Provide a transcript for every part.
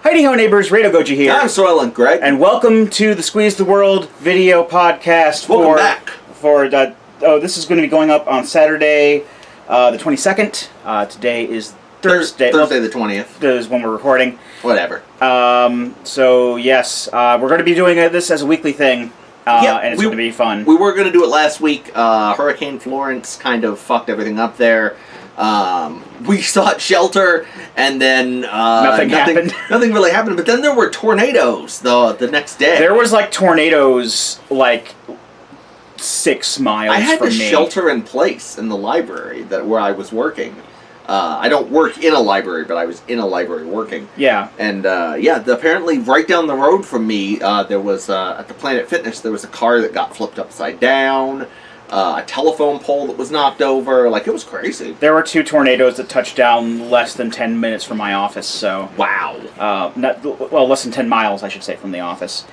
Heidi ho neighbors, Radio Goji here. I'm Soylent Greg. And welcome to the Squeeze the World video podcast. Welcome back. This is going to be going up on Saturday, the 22nd. Today is Thursday. Thursday the 20th. Is when we're recording. Whatever. Yes, we're going to be doing this as a weekly thing. And it's going to be fun. We were going to do it last week. Hurricane Florence kind of fucked everything up there. We sought shelter, and then nothing happened. Nothing really happened. But then there were tornadoes the next day. There was tornadoes 6 miles. I had from to me. shelter in place in the library where I was working. I don't work in a library, but I was in a library working. Yeah. And apparently right down the road from me, there was at the Planet Fitness, there was a car that got flipped upside down. A telephone pole that was knocked over. It was crazy. There were 2 tornadoes that touched down less than 10 minutes from my office, so... Wow. Less than 10 miles, I should say, from the office.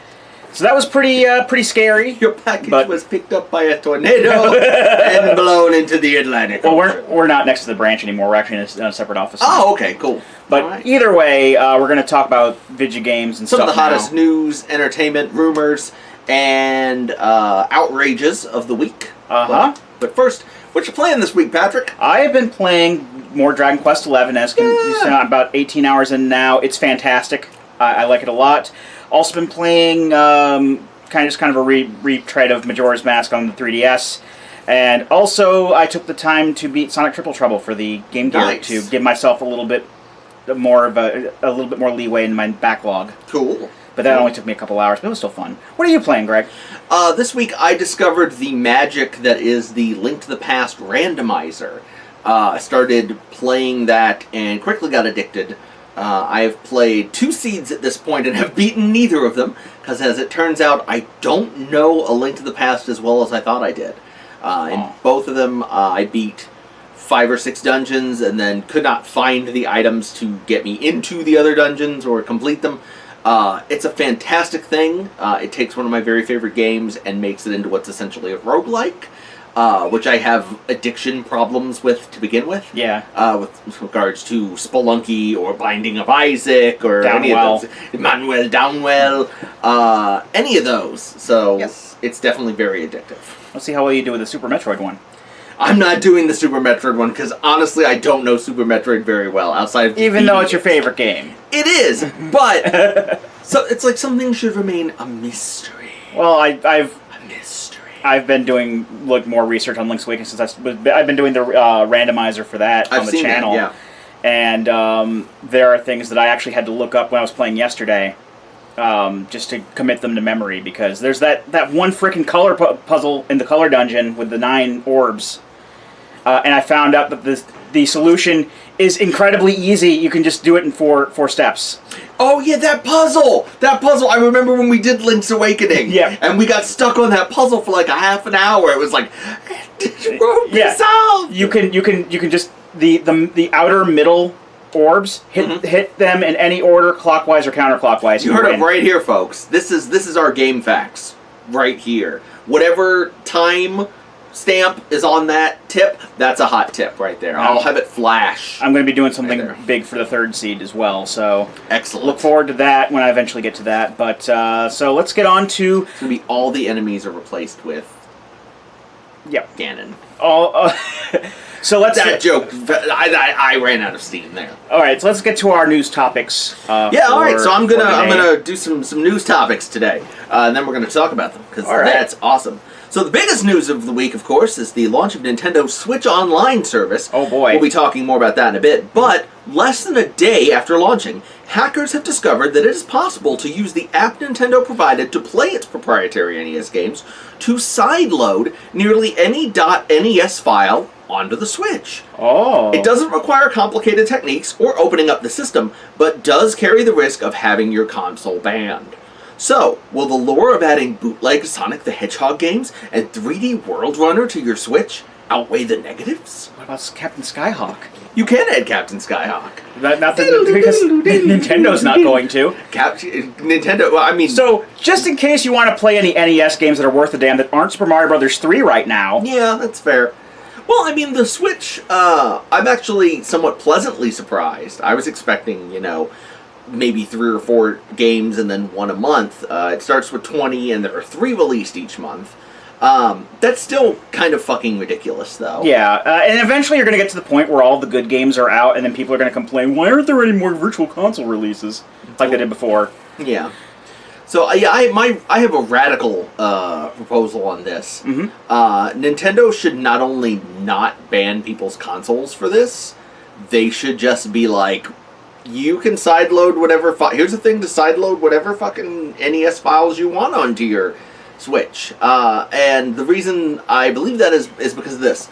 So that was pretty scary. Your package was picked up by a tornado and blown into the Atlantic. Well, we're not next to the branch anymore. We're actually in a separate office. Oh, okay, cool. But either way, we're going to talk about video games and some stuff of the hottest news, entertainment, rumors, and outrages of the week. But first, what you playing this week, Patrick? I have been playing more Dragon Quest XI, as I'm about 18 hours in now. It's fantastic. I like it a lot. Also been playing kind of a retread of Majora's Mask on the 3DS. And also, I took the time to beat Sonic Triple Trouble for the Game Gear to give myself a little bit more leeway in my backlog. Cool. But that only took me a couple hours, but it was still fun. What are you playing, Greg? This week I discovered the magic that is the Link to the Past randomizer. I started playing that and quickly got addicted. I have played 2 seeds at this point and have beaten neither of them, because as it turns out, I don't know A Link to the Past as well as I thought I did. In both of them, I beat 5 or 6 dungeons and then could not find the items to get me into the other dungeons or complete them. It's a fantastic thing. It takes one of my very favorite games and makes it into what's essentially a roguelike, which I have addiction problems with to begin with. Yeah. With regards to Spelunky or Binding of Isaac or any of those. Manuel Downwell. Any of those. So it's definitely very addictive. Let's see how well you do with the Super Metroid one. I'm not doing the Super Metroid one because honestly I don't know Super Metroid very well outside of even though it's your favorite game. It is, but so it's like something should remain a mystery. Well, I've been doing more research on Link's Awakening since I've been doing the randomizer for that on the channel. That, yeah. And there are things that I actually had to look up when I was playing yesterday, just to commit them to memory, because there's that one freaking color puzzle in the color dungeon with the 9 orbs, and I found out that the solution is incredibly easy. You can just do it in four steps. Oh yeah, that puzzle! I remember when we did Link's Awakening. Yeah. And we got stuck on that puzzle for a half an hour. It was like, it won't be solved! You can just the outer middle orbs, hit them in any order, clockwise or counterclockwise. You heard it right here, folks. This is our game facts right here. Whatever time stamp is on that tip, that's a hot tip right there. I'll have it flash. I'm going to be doing something big for the 3rd seed as well, so excellent. Look forward to that when I eventually get to that. But so let's get on to... It's going to be all the enemies are replaced with Ganon. So let's... That joke, I ran out of steam there. Alright, so let's get to our news topics. Alright, so I'm gonna do some news topics today, and then we're gonna talk about them, because that's awesome. So the biggest news of the week, of course, is the launch of Nintendo's Switch Online service. Oh boy. We'll be talking more about that in a bit, but less than a day after launching, hackers have discovered that it is possible to use the app Nintendo provided to play its proprietary NES games to sideload nearly any .NES file onto the Switch. Oh. It doesn't require complicated techniques or opening up the system, but does carry the risk of having your console banned. So, will the lure of adding bootleg Sonic the Hedgehog games and 3D World Runner to your Switch outweigh the negatives? What about Captain Skyhawk? You can add Captain Skyhawk. Not because Nintendo's not going to. Nintendo, well, I mean... So, just in case you want to play any NES games that are worth a damn that aren't Super Mario Bros. 3 right now... Yeah, that's fair. Well, I mean, the Switch, I'm actually somewhat pleasantly surprised. I was expecting, maybe 3 or 4 games and then one a month. It starts with 20, and there are 3 released each month. That's still kind of fucking ridiculous, though. Yeah, and eventually you're going to get to the point where all the good games are out, and then people are going to complain, why aren't there any more Virtual Console releases? Like they did before. Yeah. So, yeah, I have a radical proposal on this. Nintendo should not only not ban people's consoles for this, they should just be like, you can sideload whatever... Here's a thing to sideload whatever fucking NES files you want onto your Switch. And the reason I believe that is because of this.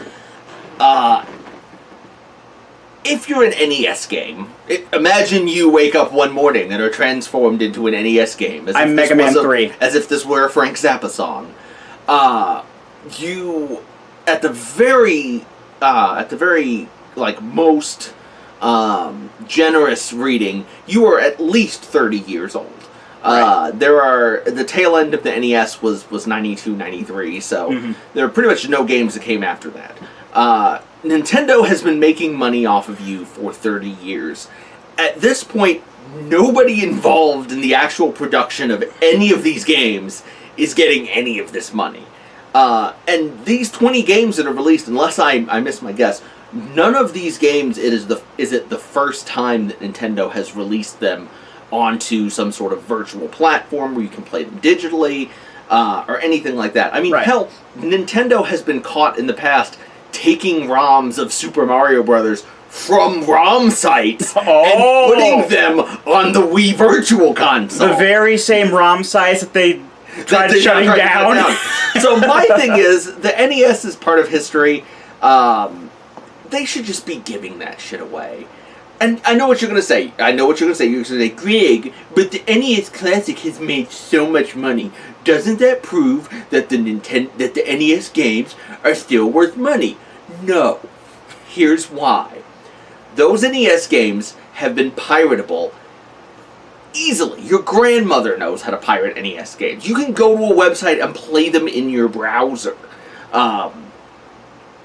If you're an NES game, imagine you wake up one morning and are transformed into an NES game. I'm Mega Man 3. As if this were a Frank Zappa song. You, at the very most generous reading, you are at least 30 years old. Right. The tail end of the NES was 92, 93, so there are pretty much no games that came after that. Nintendo has been making money off of you for 30 years. At this point, nobody involved in the actual production of any of these games is getting any of this money. And these 20 games that are released, unless I miss my guess, none of these games is it the first time that Nintendo has released them onto some sort of virtual platform where you can play them digitally, or anything like that. I mean, hell, Nintendo has been caught in the past taking ROMs of Super Mario Brothers from ROM sites and putting them on the Wii Virtual Console. The very same ROM sites that they tried to shut down. So my thing is, the NES is part of history. They should just be giving that shit away. And I know what you're going to say. You're going to say, Greg, but the NES Classic has made so much money. Doesn't that prove that the NES games are still worth money? No. Here's why. Those NES games have been piratable easily. Your grandmother knows how to pirate NES games. You can go to a website and play them in your browser.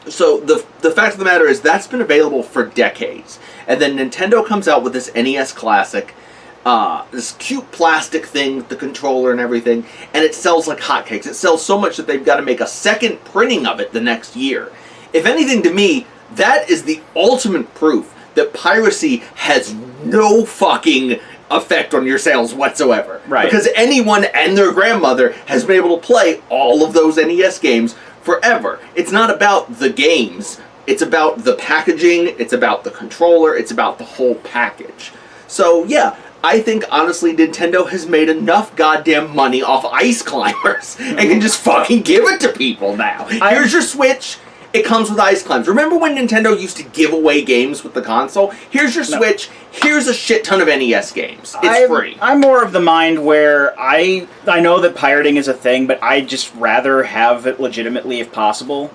So the fact of the matter is that's been available for decades. And then Nintendo comes out with this NES Classic, this cute plastic thing with the controller and everything, and it sells like hotcakes. It sells so much that they've got to make a second printing of it the next year. If anything, to me, that is the ultimate proof that piracy has no fucking effect on your sales whatsoever. Right. Because anyone and their grandmother has been able to play all of those NES games forever. It's not about the games. It's about the packaging. It's about the controller. It's about the whole package. So, yeah, I think, honestly, Nintendo has made enough goddamn money off Ice Climbers and can just fucking give it to people now. Here's your Switch. It comes with Ice Climbers. Remember when Nintendo used to give away games with the console? Here's your Switch. Here's a shit ton of NES games. It's free. I'm more of the mind where I know that pirating is a thing, but I just rather have it legitimately if possible.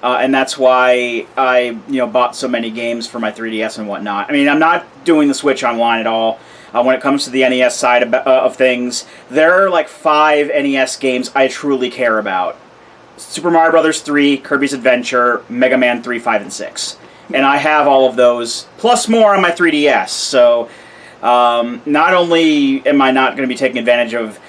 And that's why I bought so many games for my 3DS and whatnot. I mean, I'm not doing the Switch online at all. When it comes to the NES side of things, there are like 5 NES games I truly care about. Super Mario Brothers 3, Kirby's Adventure, Mega Man 3, 5, and 6. And I have all of those, plus more on my 3DS. So, not only am I not going to be taking advantage of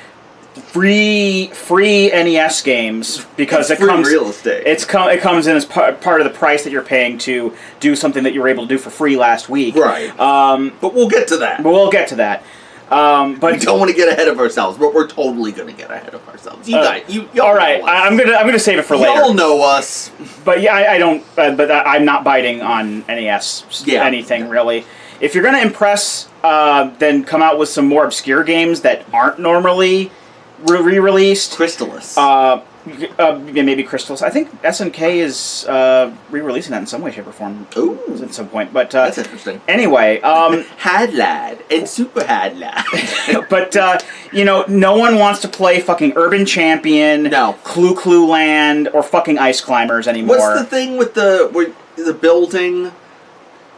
free NES games, because it comes real estate. It comes in as part of the price that you're paying to do something that you were able to do for free last week. Right. But we'll get to that. But we don't want to get ahead of ourselves, but we're totally going to get ahead of ourselves. You guys, y'all all right, know us. I'm gonna save it for later. Y'all know us. But yeah, I don't. But I'm not biting on NES anything really. If you're gonna impress, then come out with some more obscure games that aren't normally re-released. Crystalis. Maybe Crystals. I think SNK is re-releasing that in some way, shape, or form. Ooh. At some point. But that's interesting. Anyway, Hadlad and Super Hadlad. But no one wants to play fucking Urban Champion, Clue Land, or fucking Ice Climbers anymore. What's the thing with the building?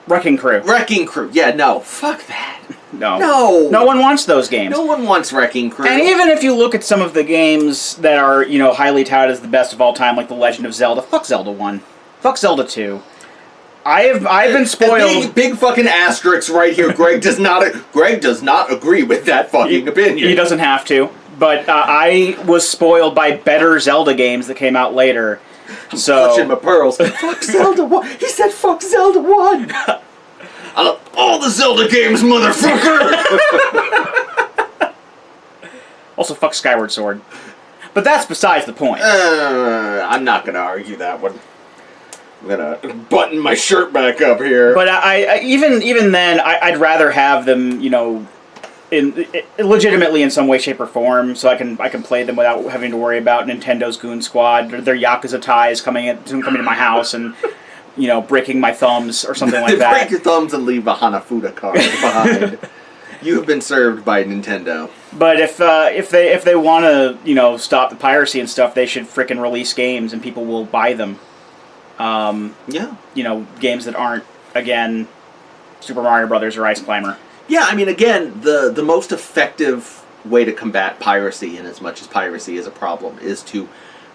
Wrecking Crew. Wrecking Crew. Yeah, no. Fuck that. No. No one wants those games. No one wants Wrecking Crew. And even if you look at some of the games that are, highly touted as the best of all time, like The Legend of Zelda, fuck Zelda 1. Fuck Zelda 2. I've been spoiled. Big fucking asterisks right here. Greg does not agree with that fucking opinion. He doesn't have to. But I was spoiled by better Zelda games that came out later. So clutching my pearls. Fuck Zelda 1. He said fuck Zelda 1. I love all the Zelda games, motherfucker. Also, fuck Skyward Sword. But that's besides the point. I'm not going to argue that one. I'm going to button my shirt back up here. But I even then, I'd rather have them, you know, legitimately in some way, shape, or form, so I can play them without having to worry about Nintendo's Goon Squad or their Yakuza ties coming to my house and, you know, breaking my thumbs or something like that. Break your thumbs and leave a Hanafuda card behind. You have been served by Nintendo. But if they want to, you know, stop the piracy and stuff, they should frickin' release games and people will buy them. Yeah. You know, games that aren't, again, Super Mario Brothers or Ice Climber. Yeah, I mean, again, the most effective way to combat piracy, and as much as piracy is a problem, is to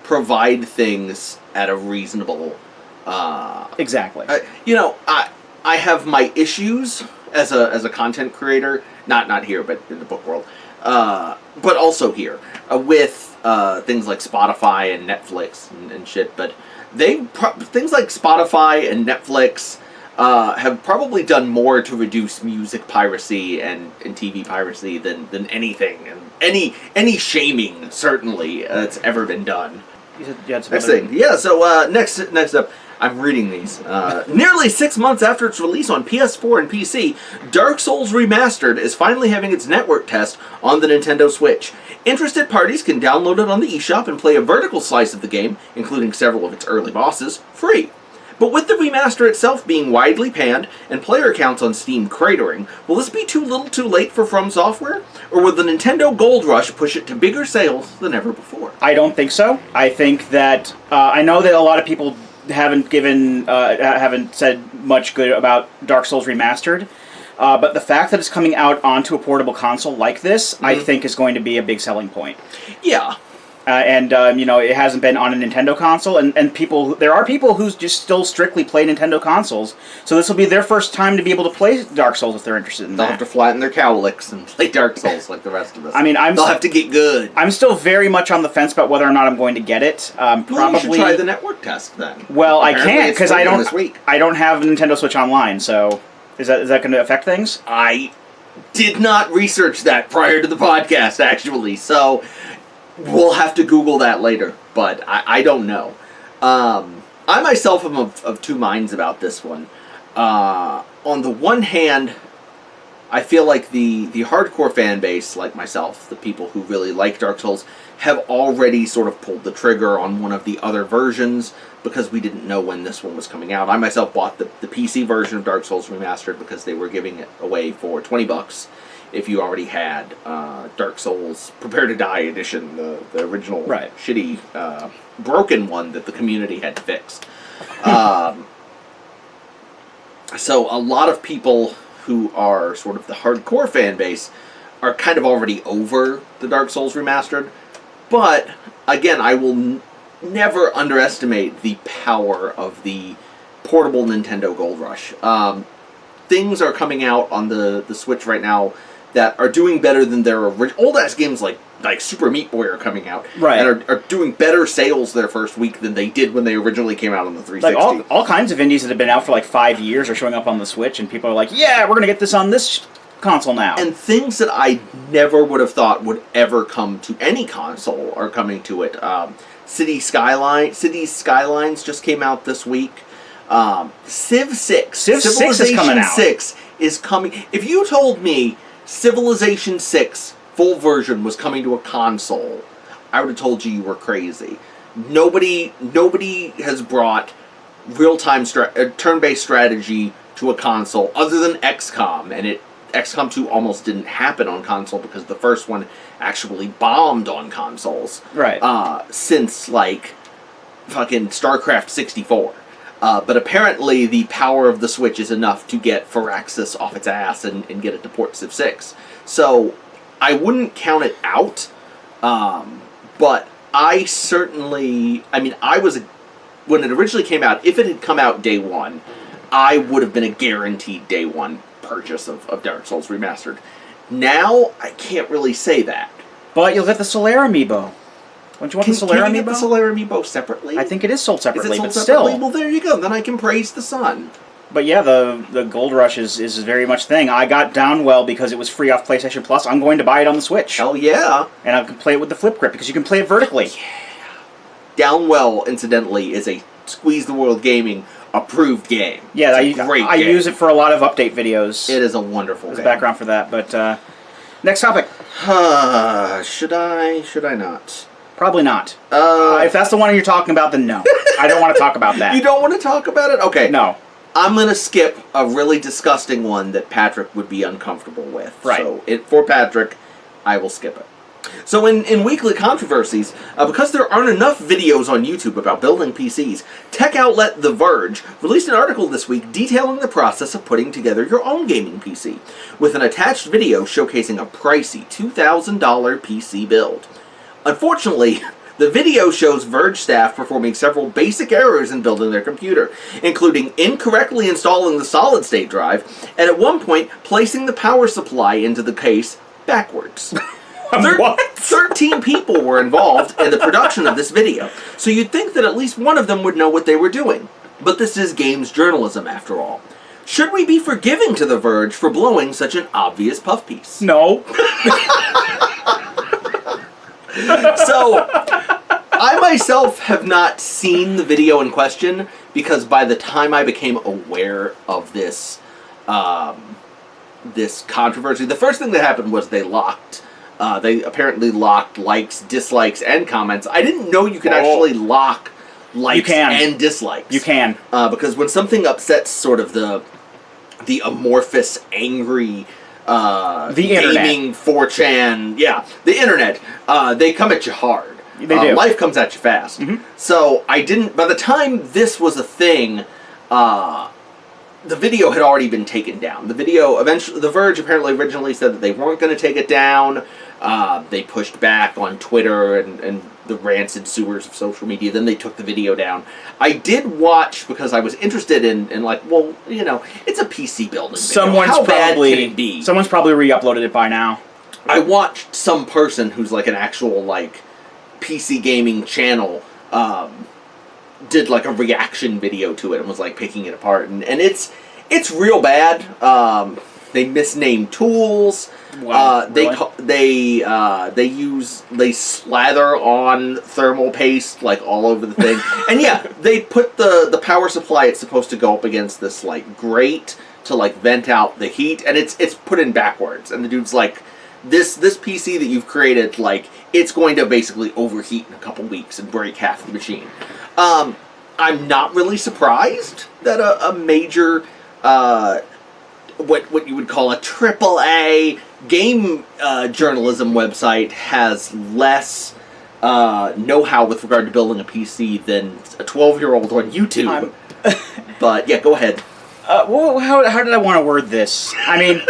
provide things at a reasonable... exactly. You know, I have my issues as a content creator, not here, but in the book world, but also here, with things like Spotify and Netflix and shit, but things like Spotify and Netflix... have probably done more to reduce music piracy and TV piracy than anything, and any shaming certainly that's ever been done. You said you had some Next other... thing, yeah. So next up, I'm reading these. Nearly 6 months after its release on PS4 and PC, Dark Souls Remastered is finally having its network test on the Nintendo Switch. Interested parties can download it on the eShop and play a vertical slice of the game, including several of its early bosses, free. But with the remaster itself being widely panned and player counts on Steam cratering, will this be too little too late for From Software? Or will the Nintendo Gold Rush push it to bigger sales than ever before? I don't think so. I think that I know that a lot of people haven't said much good about Dark Souls Remastered, but the fact that it's coming out onto a portable console like this, I think, is going to be a big selling point. Yeah. You know, it hasn't been on a Nintendo console, and there are people who just still strictly play Nintendo consoles, so this will be their first time to be able to play Dark Souls if they're interested in that. They'll have to flatten their cowlicks and play Dark Souls like the rest of us. I mean, they'll have to get good. I'm still very much on the fence about whether or not I'm going to get it. Probably. Well, you should try the network test then. Well, Apparently I can't because I don't have a Nintendo Switch Online, so is that going to affect things? I did not research that prior to the podcast, actually, so... We'll have to Google that later, but I don't know. I myself am of two minds about this one. On the one hand, I feel like the hardcore fan base, like myself, the people who really like Dark Souls, have already sort of pulled the trigger on one of the other versions because we didn't know when this one was coming out. I myself bought the PC version of Dark Souls Remastered because they were giving it away for $20 if you already had Dark Souls Prepare to Die edition, the original shitty broken one that the community had to fix. So a lot of people who are sort of the hardcore fan base are kind of already over the Dark Souls Remastered. But, again, I will never underestimate the power of the portable Nintendo Gold Rush. Things are coming out on the Switch right now that are doing better than their old-ass games like Super Meat Boy are coming out. Right. And are doing better sales their first week than they did when they originally came out on the 360. Like all kinds of indies that have been out for like 5 years are showing up on the Switch, and people are like, yeah, we're going to get this on this console now. And things that I never would have thought would ever come to any console are coming to it. Cities Skylines just came out this week. Civ 6. Civ 6 is coming out. 6 is coming. If you told me Civilization 6 full version was coming to a console, I would have told you were crazy. Nobody has brought real-time turn-based strategy to a console other than XCOM, and XCOM 2 almost didn't happen on console because the first one actually bombed on consoles. Right. Since, like, fucking StarCraft 64. But apparently the power of the Switch is enough to get Firaxis off its ass and get it to port Civ 6. So, I wouldn't count it out, but I certainly... I mean, when it originally came out, if it had come out day one, I would have been a guaranteed day one purchase of Dark Souls Remastered. Now, I can't really say that. But you'll get the Solaire amiibo. Don't you want the Solaire Can you amiibo? get the Solaire amiibo separately? I think it is sold separately, is it but sold separately? still. Well, there you go. Then I can praise the sun. But yeah, the Gold Rush is very much thing. I got Downwell because it was free off PlayStation Plus. I'm going to buy it on the Switch. Hell yeah. And I can play it with the flip grip because you can play it vertically. Yeah. Downwell, incidentally, is a Squeeze the World Gaming approved game. Yeah, it's a great I game. use it for a lot of update videos. It is a wonderful There's game. background for that. But next topic. Should I not? Probably not. If that's the one you're talking about, then no. I don't want to talk about that. You don't want to talk about it? Okay. No. I'm going to skip a really disgusting one that Patrick would be uncomfortable with. Right. So, for Patrick, I will skip it. So, in weekly controversies, because there aren't enough videos on YouTube about building PCs, tech outlet The Verge released an article this week detailing the process of putting together your own gaming PC, with an attached video showcasing a pricey $2,000 PC build. Unfortunately, the video shows Verge staff performing several basic errors in building their computer, including incorrectly installing the solid-state drive, and at one point, placing the power supply into the case backwards. What? 13 people were involved in the production of this video, so you'd think that at least one of them would know what they were doing. But this is games journalism, after all. Should we be forgiving to The Verge for blowing such an obvious puff piece? No. So, I myself have not seen the video in question, because by the time I became aware of this this controversy, the first thing that happened was they apparently locked likes, dislikes, and comments. I didn't know you could actually lock likes and dislikes. You can. Because when something upsets sort of the amorphous, angry the gaming internet. 4chan, the internet, they come at you hard. They do. Life comes at you fast. Mm-hmm. So by the time this was a thing, the video had already been taken down. The video, eventually, The Verge apparently originally said that they weren't going to take it down. They pushed back on Twitter and the rancid sewers of social media. Then they took the video down. I did watch because I was interested in like, well, you know, it's a PC building video. How bad can it be? Someone's probably re-uploaded it by now. I watched some person who's like an actual like PC gaming channel did like a reaction video to it and was like picking it apart, and it's real bad. They misname tools. Wow, really? They slather on thermal paste like all over the thing. And yeah, they put the power supply it's supposed to go up against this like grate to like vent out the heat, and it's put in backwards. And the dude's like, this PC that you've created, like, it's going to basically overheat in a couple weeks and break half the machine. I'm not really surprised that a major what you would call a AAA game journalism website has less know-how with regard to building a PC than a 12-year-old on YouTube. But yeah, go ahead. Well, how did I want to word this? I mean,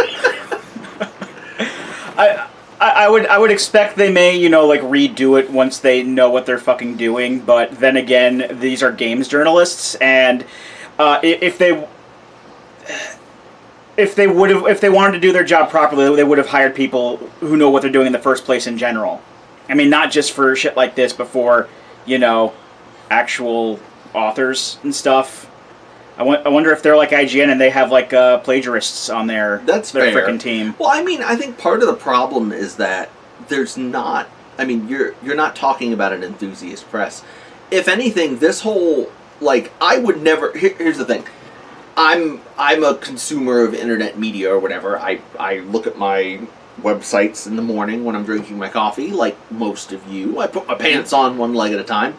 I would expect they may, you know, like redo it once they know what they're fucking doing. But then again, these are games journalists, and if they wanted to do their job properly, they would have hired people who know what they're doing in the first place in general. I mean, not just for shit like this, but for, you know, actual authors and stuff. I wonder if they're like IGN and they have like plagiarists on their frickin' team. Well, I mean, I think part of the problem is that there's not. I mean, you're not talking about an enthusiast press. If anything, this whole like I would never. Here's the thing. I'm a consumer of internet media or whatever. I look at my websites in the morning when I'm drinking my coffee, like most of you. I put my pants on one leg at a time,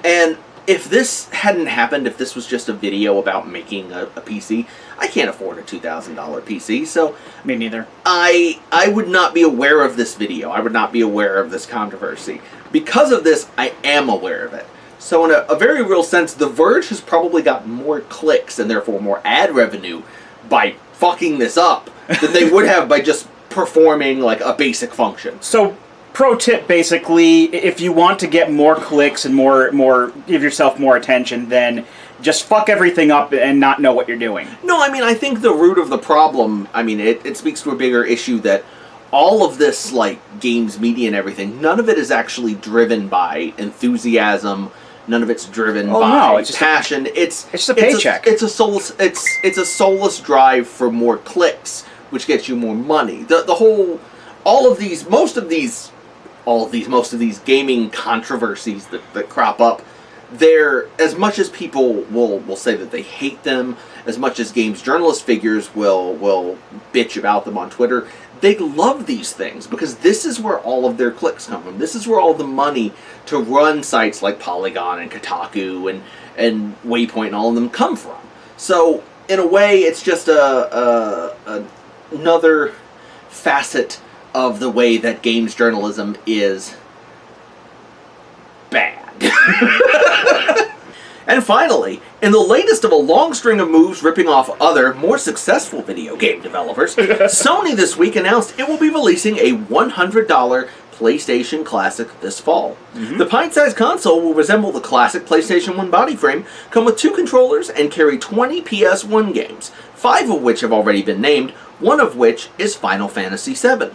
and if this hadn't happened, if this was just a video about making a PC, I can't afford a $2,000 PC, so Me neither. I would not be aware of this video. I would not be aware of this controversy. Because of this, I am aware of it. So in a very real sense, The Verge has probably gotten more clicks and therefore more ad revenue by fucking this up than they would have by just performing like a basic function. So, pro tip, basically, if you want to get more clicks and more give yourself more attention, then just fuck everything up and not know what you're doing. No, I mean, I think the root of the problem, I mean, it speaks to a bigger issue that all of this, like, games media and everything, none of it is actually driven by enthusiasm. None of it's driven by passion. It's just a paycheck. It's a soulless drive for more clicks, which gets you more money. Most of these gaming controversies that crop up, they're, as much as people will say that they hate them, as much as games journalist figures will bitch about them on Twitter, they love these things because this is where all of their clicks come from. This is where all the money to run sites like Polygon and Kotaku and Waypoint and all of them come from. So, in a way, it's just another facet of the way that games journalism is bad. And finally, in the latest of a long string of moves ripping off other, more successful video game developers, Sony this week announced it will be releasing a $100 PlayStation Classic this fall. The pint-sized console will resemble the classic PlayStation 1 body frame, come with 2 controllers, and carry 20 PS1 games, 5 of which have already been named, one of which is Final Fantasy VII.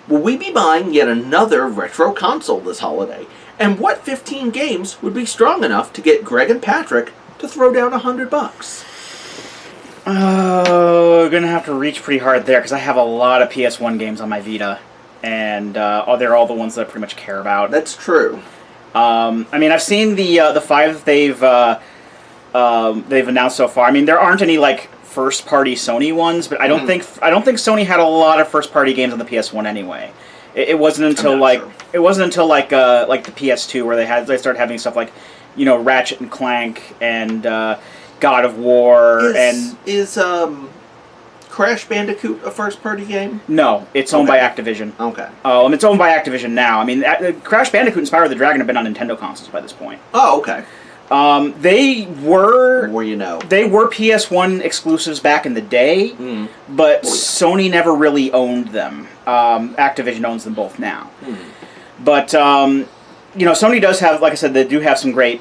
Will we be buying yet another retro console this holiday? And what 15 games would be strong enough to get Greg and Patrick to throw down $100? Oh, gonna have to reach pretty hard there because I have a lot of PS1 games on my Vita, and they're all the ones that I pretty much care about. That's true. I mean, I've seen the 5 that they've announced so far. I mean, there aren't any like first-party Sony ones, but I don't think Sony had a lot of first-party games on the PS1 anyway. It wasn't until the PS2 where they started having stuff like, Ratchet and Clank and God of War is Crash Bandicoot a first-party game? No, it's owned by Activision. Okay. It's owned by Activision now. I mean, Crash Bandicoot and Spyro the Dragon have been on Nintendo consoles by this point. Oh, okay. They were... More you know. They were PS1 exclusives back in the day, but Sony never really owned them. Activision owns them both now. But, Sony does have, like I said, they do have some great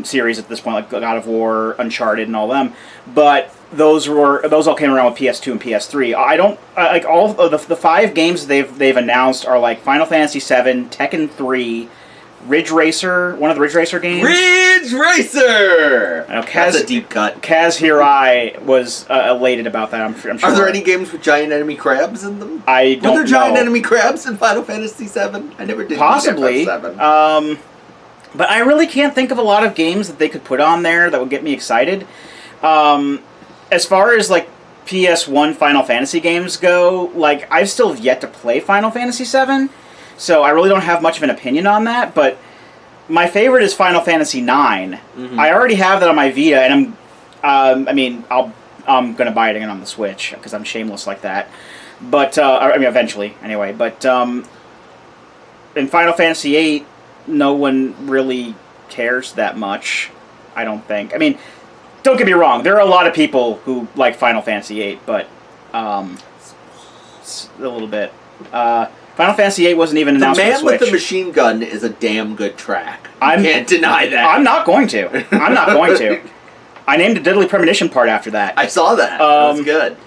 series at this point, like God of War, Uncharted, and all them. But those all came around with PS2 and PS3. I don't like all of the 5 games they've announced are like Final Fantasy VII, Tekken 3, Ridge Racer, one of the Ridge Racer games. Ridge Racer! That's a deep cut. Kaz Hirai was elated about that, I'm sure. Are there any games with giant enemy crabs in them? I don't know. Were there giant enemy crabs in Final Fantasy VII? I never did. Possibly. FF7. But I really can't think of a lot of games that they could put on there that would get me excited. As far as, like, PS1 Final Fantasy games go, like, I've still yet to play Final Fantasy VII. So I really don't have much of an opinion on that, but my favorite is Final Fantasy IX. I already have that on my Vita, and I'm gonna buy it again on the Switch because I'm shameless like that. But eventually, anyway. But in Final Fantasy VIII, no one really cares that much. I don't think. I mean, don't get me wrong. There are a lot of people who like Final Fantasy VIII, but it's a little bit. Final Fantasy VIII wasn't even announced for the Switch. The Man with the Machine Gun is a damn good track. I can't deny that. I'm not going to. I named a Deadly Premonition part after that. I saw that. That was good.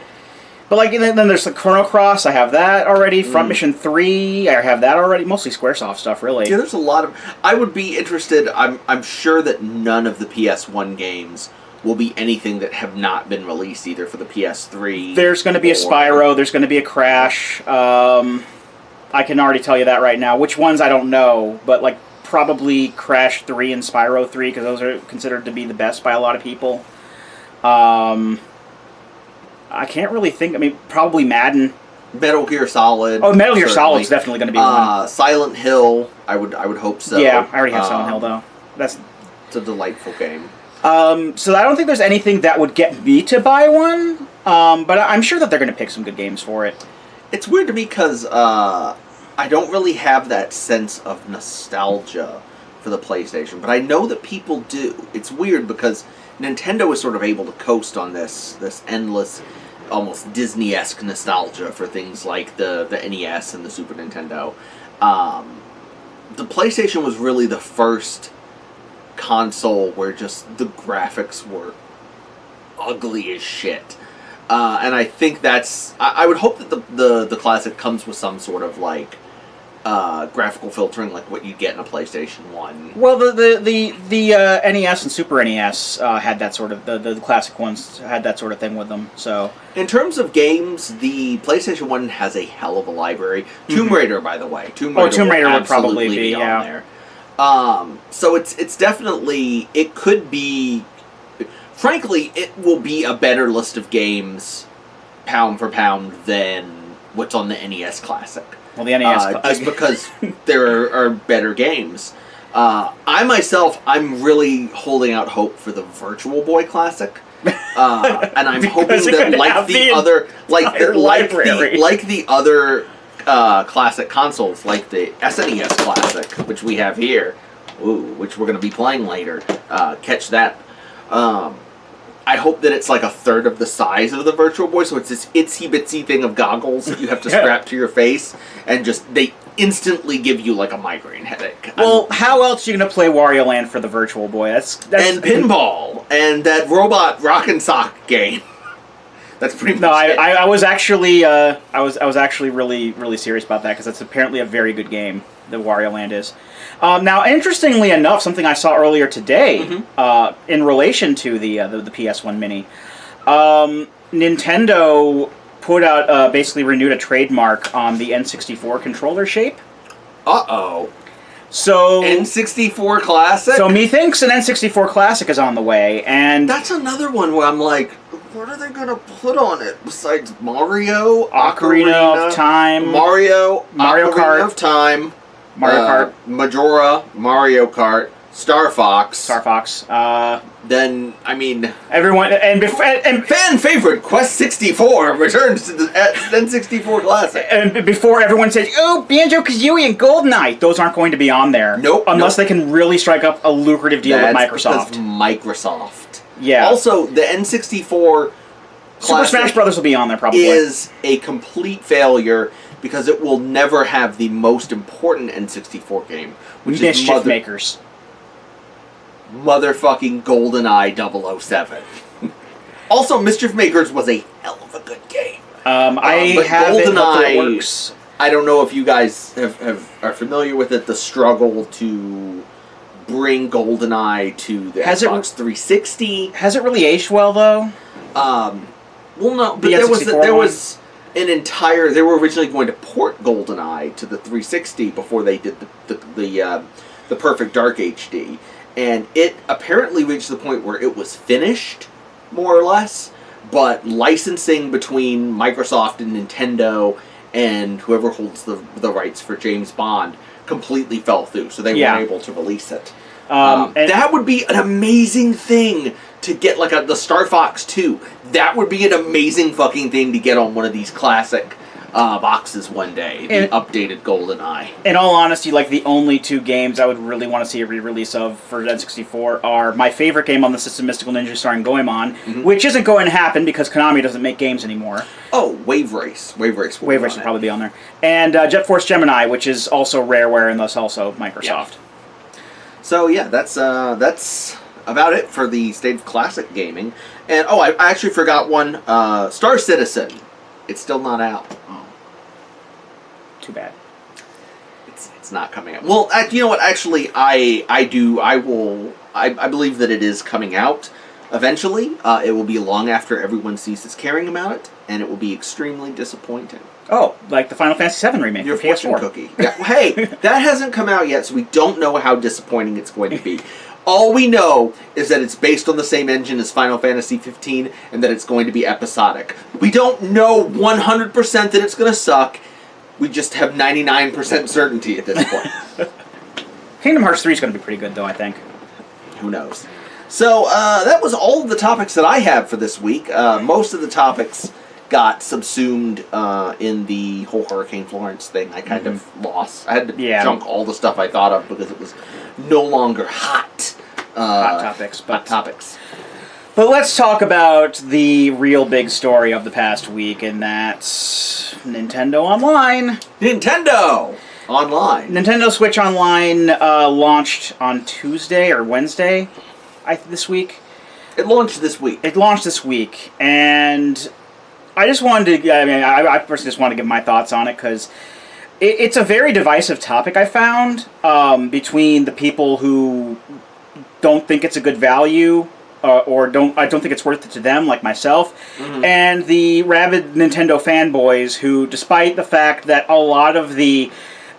But like then there's the Chrono Cross. I have that already. Front Mission 3. I have that already. Mostly Squaresoft stuff, really. Yeah, there's a lot of... I would be interested... I'm sure that none of the PS1 games will be anything that have not been released either for the PS3. There's going to be a Spyro. There's going to be a Crash. I can already tell you that right now. Which ones, I don't know. But, like, probably Crash 3 and Spyro 3, because those are considered to be the best by a lot of people. I can't really think... I mean, probably Madden. Metal Gear Solid. Oh, Metal Gear Solid's definitely going to be one. Silent Hill, I would hope so. Yeah, I already have Silent Hill, though. It's a delightful game. So I don't think there's anything that would get me to buy one, but I'm sure that they're going to pick some good games for it. It's weird to me because I don't really have that sense of nostalgia for the PlayStation, but I know that people do. It's weird because Nintendo is sort of able to coast on this endless, almost Disney-esque nostalgia for things like the NES and the Super Nintendo. The PlayStation was really the first console where just the graphics were ugly as shit. And I think that's... I would hope that the Classic comes with some sort of, like, graphical filtering like what you get in a PlayStation 1. Well, the NES and Super NES had that sort of... The classic ones had that sort of thing with them, so... In terms of games, the PlayStation 1 has a hell of a library. Tomb Raider, by the way. Tomb Raider would probably be, on there. So it's definitely... It could be... Frankly, it will be a better list of games, pound for pound, than what's on the NES Classic. Well, the NES just because there are better games. I'm really holding out hope for the Virtual Boy Classic, and I'm hoping that like the other classic consoles, like the SNES Classic, which we have here, which we're going to be playing later. Catch that. I hope that it's like a third of the size of the Virtual Boy, so it's this itsy-bitsy thing of goggles that you have to strap to your face, and just, they instantly give you, like, a migraine headache. Well, how else are you going to play Wario Land for the Virtual Boy? That's and pinball, and that robot rock and sock game. That's pretty much it. I was actually, I was actually really serious about that, because it's apparently a very good game, the Wario Land is. Now, interestingly enough, something I saw earlier today, in relation to the PS1 Mini, Nintendo put out, basically renewed a trademark on the N64 controller shape. Uh-oh. So N64 Classic? So methinks an N64 Classic is on the way, and... That's another one where I'm like, what are they going to put on it besides Mario? Ocarina of Time. Mario Kart. Ocarina of Time. Mario Kart. Majora, Mario Kart, Star Fox. Then, I mean... Everyone... And fan favorite, Quest 64 returns to the N64 Classic. And before everyone says, oh, Banjo-Kazooie and GoldenEye, those aren't going to be on there. Nope. Unless they can really strike up a lucrative deal with Microsoft. Because Microsoft. Yeah. Also, the N64 Super Smash Brothers will be on there, probably. Is a complete failure because it will never have the most important N64 game, which Mischief is Makers. Motherfucking GoldenEye 007. Also, Mischief Makers was a hell of a good game. I have GoldenEye, it works. I don't know if you guys are familiar with it, the struggle to bring GoldenEye to the Xbox 360. Has it really aged well, though? Well, no, but there was an entire... They were originally going to port GoldenEye to the 360 before they did the Perfect Dark HD. And it apparently reached the point where it was finished, more or less, but licensing between Microsoft and Nintendo and whoever holds the rights for James Bond completely fell through, so they weren't able to release it. And that would be an amazing thing to get, like the Star Fox 2. That would be an amazing fucking thing to get on one of these classic boxes one day. The updated GoldenEye. In all honesty, like the only two games I would really want to see a re-release of for N64 are my favorite game on the system, Mystical Ninja starring Goemon, which isn't going to happen because Konami doesn't make games anymore. Oh, Wave Race. Wave Race will probably be on there. And Jet Force Gemini, which is also Rareware and thus also Microsoft. Yeah. So yeah, that's about it for the State of Classic Gaming. And I actually forgot one. Star Citizen. It's still not out. Oh. Too bad. It's not coming out. Well, you know what? Actually, I believe that it is coming out eventually. It will be long after everyone ceases caring about it, and it will be extremely disappointing. Oh, like the Final Fantasy VII remake for PS4. Your fortune cookie. Yeah. Hey, that hasn't come out yet, so we don't know how disappointing it's going to be. All we know is that it's based on the same engine as Final Fantasy 15, and that it's going to be episodic. We don't know 100% that it's going to suck. We just have 99% certainty at this point. Kingdom Hearts 3 is going to be pretty good, though, I think. Who knows? So, that was all of the topics that I have for this week. Most of the topics got subsumed in the whole Hurricane Florence thing. I kind of lost. I had to junk all the stuff I thought of because it was no longer hot. Hot topics. But let's talk about the real big story of the past week, and that's Nintendo Online. Nintendo! Online. Nintendo Switch Online launched on Tuesday or Wednesday this week. It launched this week. It launched this week, and I just wanted to. I personally just want to give my thoughts on it because it's a very divisive topic. I found between the people who don't think it's a good value or I don't think it's worth it to them, like myself, and the rabid Nintendo fanboys who, despite the fact that a lot of the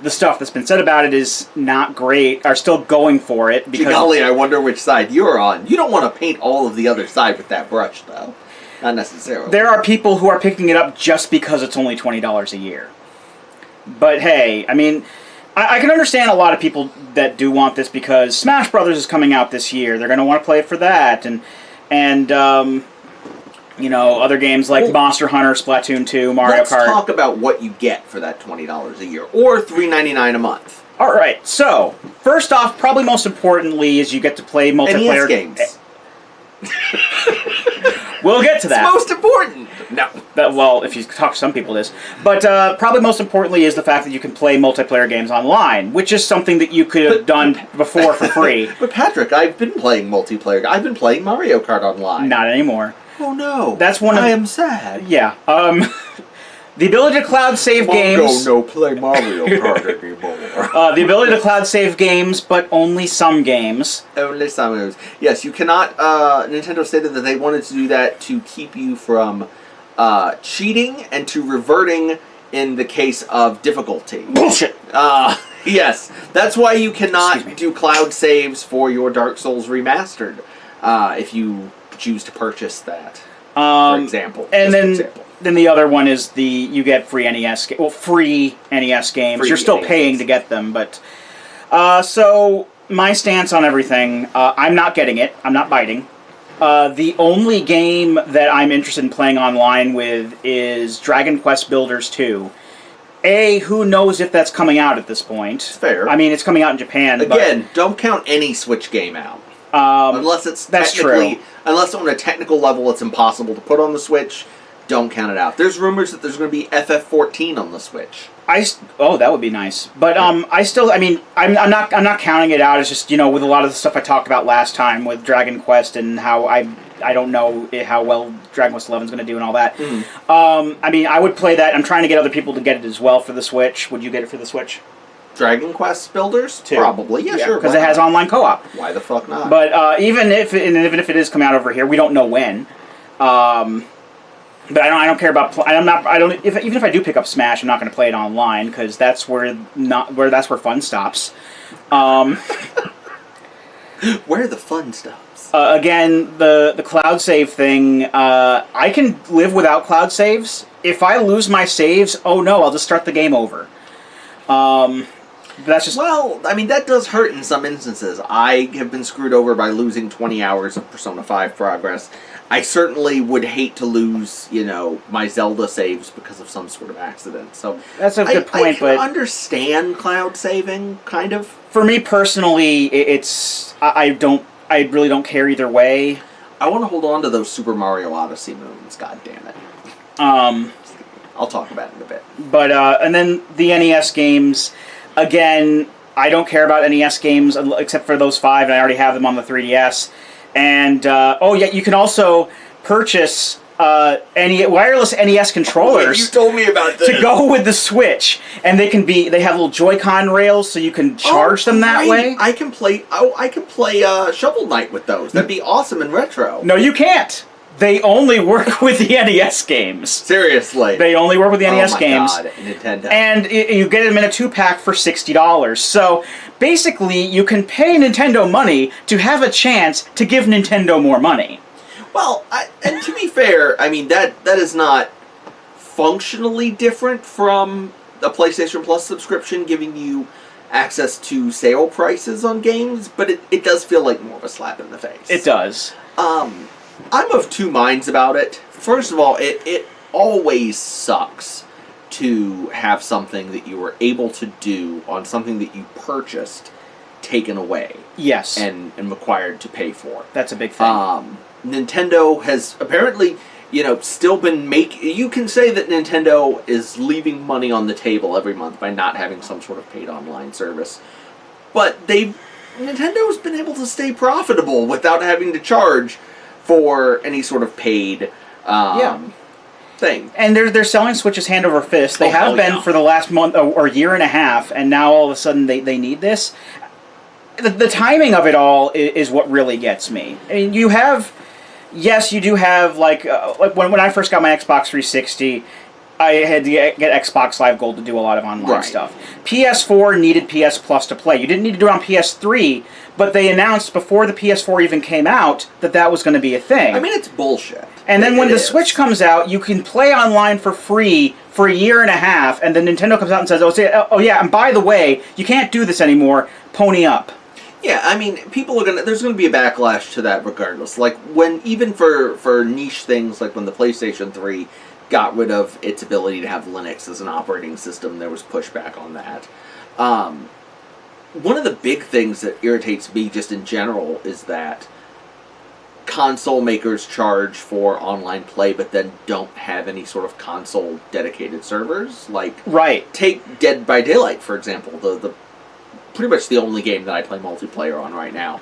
stuff that's been said about it is not great, are still going for it. Because golly, I wonder which side you're on. You don't want to paint all of the other side with that brush, though. Not necessarily. There are people who are picking it up just because it's only $20 a year. But hey, I mean, I can understand a lot of people that do want this because Smash Brothers is coming out this year. They're going to want to play it for that, and you know, other games like Monster Hunter, Splatoon 2, Mario Kart. Let's talk about what you get for that $20 a year, or $3.99 a month. All right. So first off, probably most importantly, is you get to play multiplayer NES games. We'll get to that. It's most important. No. Well, if you talk to some people, it is. But probably most importantly is the fact that you can play multiplayer games online, which is something that you could have done before for free. But Patrick, I've been playing multiplayer. I've been playing Mario Kart online. Not anymore. Oh no. That's one of... I am sad. Yeah. The ability to cloud save games... No, play Mario Kart anymore. The ability to cloud save games, but only some games. Only some games. Yes, you cannot... Nintendo stated that they wanted to do that to keep you from cheating and to reverting in the case of difficulty. Bullshit! Yes, that's why you cannot do cloud saves for your Dark Souls Remastered if you choose to purchase that, for example. And then the other one is you get free NES free NES games. Free You're still NES. paying to get them, but so my stance on everything, I'm not getting it. I'm not biting. The only game that I'm interested in playing online with is Dragon Quest Builders 2. Who knows if that's coming out at this point? Fair. I mean, it's coming out in Japan. Again, don't count any Switch game out. Unless it's that's technically, true. Unless on a technical level it's impossible to put on the Switch, don't count it out. There's rumors that there's going to be FF14 on the Switch. That would be nice. But I'm not counting it out. It's just, you know, with a lot of the stuff I talked about last time with Dragon Quest and how I don't know how well Dragon Quest XI is going to do and all that. I mean, I would play that. I'm trying to get other people to get it as well for the Switch. Would you get it for the Switch? Dragon Quest Builders? 2. Probably, yeah, sure. Because it has online co-op. Why the fuck not? But even if it is coming out over here, we don't know when. But I don't care about. Even if I do pick up Smash, I'm not going to play it online because that's where fun stops. Where the fun stops. Again, the cloud save thing. I can live without cloud saves. If I lose my saves, oh no, I'll just start the game over. That's just... Well, I mean, that does hurt in some instances. I have been screwed over by losing 20 hours of Persona 5 progress. I certainly would hate to lose, you know, my Zelda saves because of some sort of accident. So that's a good point, but I understand cloud saving, kind of. For me personally, I really don't care either way. I want to hold on to those Super Mario Odyssey moons. God damn it. I'll talk about it in a bit. But and then the NES games. Again, I don't care about NES games except for those 5, and I already have them on the 3DS. And, you can also purchase wireless NES controllers. You told me about this. To go with the Switch. And they have little Joy-Con rails, so you can charge them that way. I can play Shovel Knight with those. That'd be awesome and retro. No, you can't. They only work with the NES games. Seriously. They only work with the NES games. Oh my god, Nintendo. And you get them in a 2-pack for $60. So, basically, you can pay Nintendo money to have a chance to give Nintendo more money. Well, and to be fair, I mean, that is not functionally different from a PlayStation Plus subscription giving you access to sale prices on games, but it does feel like more of a slap in the face. It does. I'm of two minds about it. First of all, it always sucks to have something that you were able to do on something that you purchased taken away. Yes. And required to pay for. That's a big thing. Nintendo has apparently, still been you can say that Nintendo is leaving money on the table every month by not having some sort of paid online service. But Nintendo's been able to stay profitable without having to charge for any sort of paid thing. And they're selling Switches hand over fist. They have been for the last month or year and a half, and now all of a sudden they need this. The timing of it all is what really gets me. I mean, you do have, like when I first got my Xbox 360, I had to get Xbox Live Gold to do a lot of online stuff. PS4 needed PS Plus to play. You didn't need to do it on PS3, but they announced before the PS4 even came out that was going to be a thing. I mean, it's bullshit. And then when the Switch comes out, you can play online for free for a year and a half, and then Nintendo comes out and says, oh yeah, and by the way, you can't do this anymore, pony up. Yeah, I mean, there's gonna be a backlash to that regardless. Like, even for niche things, like when the PlayStation 3 got rid of its ability to have Linux as an operating system, there was pushback on that. One of the big things that irritates me just in general is that console makers charge for online play but then don't have any sort of console dedicated servers. Like, take Dead by Daylight, for example, the pretty much the only game that I play multiplayer on right now.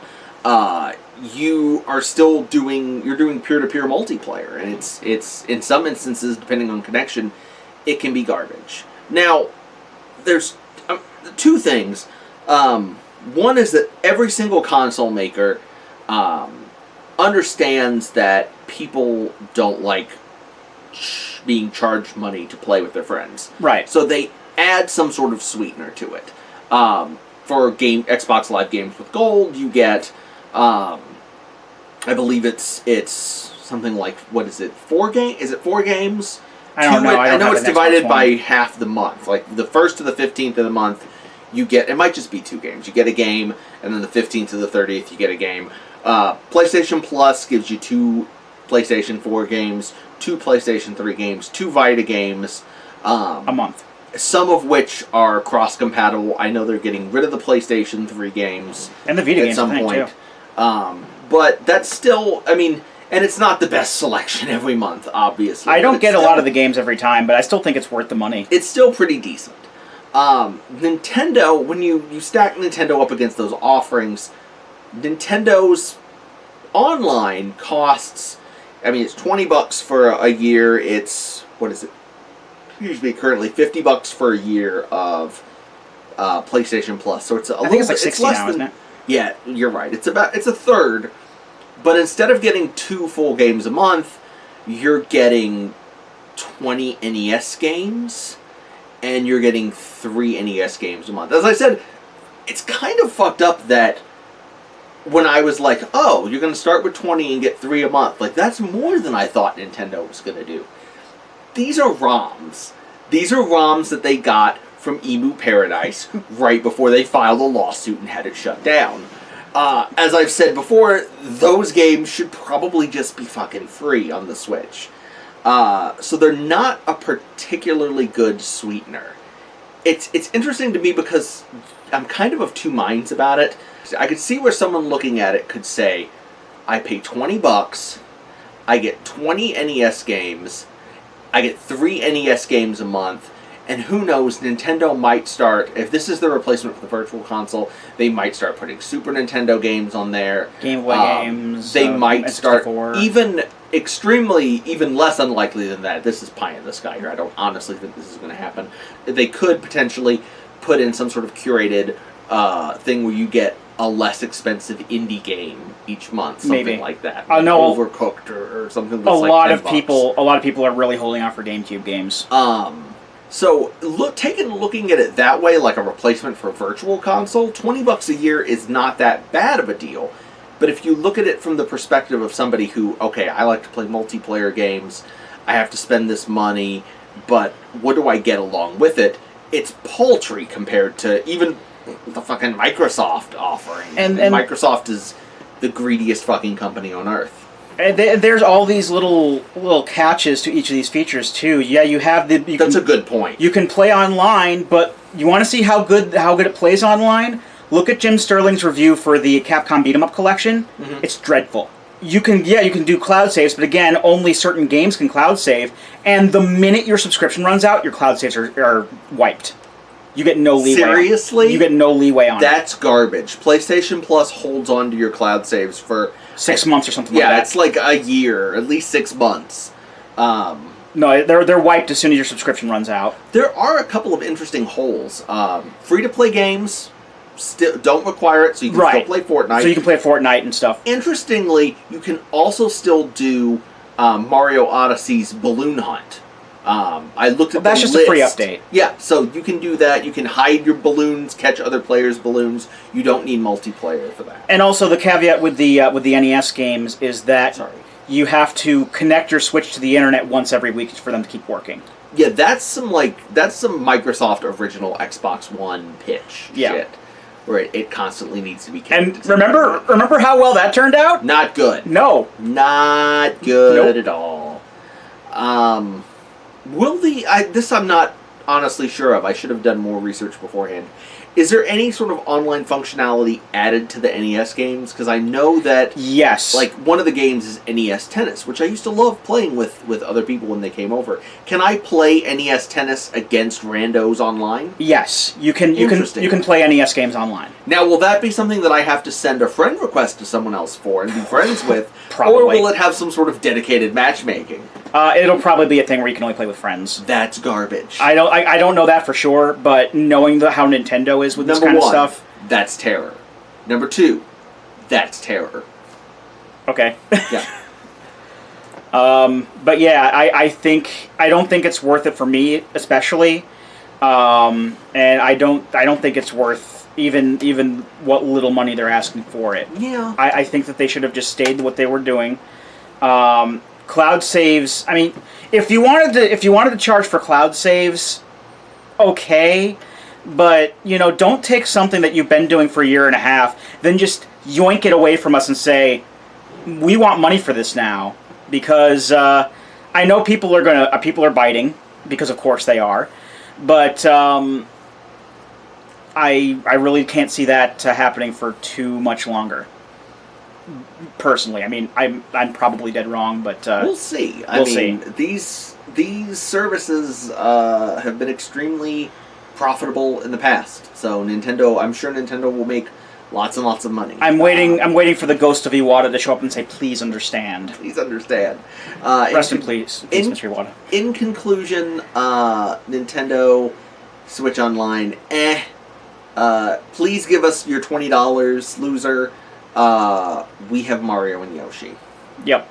You're doing peer-to-peer multiplayer, and it's in some instances, depending on connection, it can be garbage. Now, there's two things. One is that every single console maker understands that people don't like being charged money to play with their friends. Right. So they add some sort of sweetener to it. For Xbox Live Games with Gold, you get, I believe it's something like, what is it, 4 games? Is it 4 games? I don't know. I know it's divided by half the month. Like, the 1st to the 15th of the month, you get, it might just be 2 games. You get a game, and then the 15th to the 30th, you get a game. PlayStation Plus gives you 2 PlayStation 4 games, 2 PlayStation 3 games, 2 Vita games. A month. Some of which are cross-compatible. I know they're getting rid of the PlayStation 3 games. And the Vita games, at some point. Too. But that's still, I mean, and it's not the best selection every month, obviously. I don't get a lot of the games every time, but I still think it's worth the money. It's still pretty decent. Nintendo, when you stack Nintendo up against those offerings, Nintendo's online costs, I mean, it's $20 for a year. It's, what is it? Usually currently $50 for a year of PlayStation Plus, so it's I think it's like 60 now, isn't it? Yeah, you're right. It's a third, but instead of getting 2 full games a month, you're getting 20 NES games, and you're getting 3 NES games a month. As I said, it's kind of fucked up that when I was like, oh, you're going to start with 20 and get 3 a month, like, that's more than I thought Nintendo was going to do. These are ROMs. These are ROMs that they got from Emu Paradise right before they filed a lawsuit and had it shut down. As I've said before, those games should probably just be fucking free on the Switch. So they're not a particularly good sweetener. It's interesting to me because I'm kind of two minds about it. I could see where someone looking at it could say, I pay $20, I get 20 NES games, I get 3 NES games a month, and who knows, Nintendo might start, if this is the replacement for the Virtual Console, they might start putting Super Nintendo games on there. Game Boy games. They might start, N64. even less unlikely than that. This is pie in the sky here. I don't honestly think this is going to happen. They could potentially put in some sort of curated thing where you get a less expensive indie game each month, something like that. Like Overcooked or something that's like $10. A lot of people are really holding out for GameCube games. So looking at it that way, like a replacement for a Virtual Console, $20 a year is not that bad of a deal. But if you look at it from the perspective of somebody who, okay, I like to play multiplayer games, I have to spend this money, but what do I get along with it? It's paltry compared to even the fucking Microsoft offering. And Microsoft is the greediest fucking company on earth. And there's all these little catches to each of these features too. Yeah, you have That's a good point. You can play online, but you want to see how good it plays online? Look at Jim Sterling's review for the Capcom Beat 'em Up collection. Mm-hmm. It's dreadful. You can do cloud saves, but again, only certain games can cloud save. And the minute your subscription runs out, your cloud saves are wiped. You get no leeway. Seriously? You get no leeway on it. That's garbage. PlayStation Plus holds on to your cloud saves for 6 months or something like that. Yeah, it's like a year, at least 6 months. No, they're wiped as soon as your subscription runs out. There are a couple of interesting holes. Free-to-play games still don't require it, so you can still play Fortnite. So you can play Fortnite and stuff. Interestingly, you can also still do Mario Odyssey's Balloon Hunt. I looked at that's just a free update. Yeah, so you can do that. You can hide your balloons, catch other players' balloons. You don't need multiplayer for that. And also the caveat with the NES games is that you have to connect your Switch to the internet once every week for them to keep working. Yeah, that's some Microsoft original Xbox One pitch shit. Where it constantly needs to be connected. And remember how well that turned out? Not good. No. Not good at all. This I'm not honestly sure of. I should have done more research beforehand. Is there any sort of online functionality added to the NES games? Because I know that like one of the games is NES Tennis, which I used to love playing with other people when they came over. Can I play NES Tennis against randos online? Yes, you can. You can play NES games online. Now, will that be something that I have to send a friend request to someone else for and be friends with, Probably. Or will it have some sort of dedicated matchmaking? It'll probably be a thing where you can only play with friends. That's garbage. I don't know that for sure, but knowing how Nintendo is with this kind of stuff, that's terror. Number 2, that's terror. Okay. Yeah. But yeah, I don't think it's worth it for me, especially, and I don't think it's worth even what little money they're asking for it. Yeah. I think that they should have just stayed what they were doing. Cloud saves. I mean, if you wanted to charge for cloud saves, okay, but don't take something that you've been doing for a year and a half, then just yoink it away from us and say, we want money for this now, because I know people are biting, because of course they are, but I really can't see that happening for too much longer. Personally, I mean, I'm probably dead wrong, but we'll see. We'll see. These services have been extremely profitable in the past. So I'm sure Nintendo will make lots and lots of money. I'm waiting for the ghost of Iwata to show up and say, "Please understand." Please understand. Rest in peace, Mr. Iwata. In conclusion, Nintendo Switch Online, please give us your $20, loser. We have Mario and Yoshi. Yep.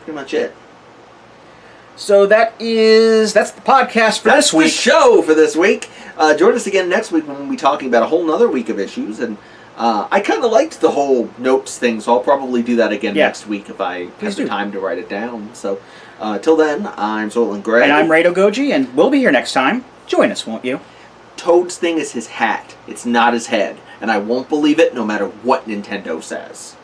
Pretty much it. So that's the podcast for this week. That's the show for this week. Join us again next week when we'll be talking about a whole nother week of issues. And I kind of liked the whole notes thing, so I'll probably do that again next week if I have the time to write it down. So till then, I'm Solon Gray. And I'm Rado Goji, and we'll be here next time. Join us, won't you? Toad's thing is his hat. It's not his head. And I won't believe it no matter what Nintendo says.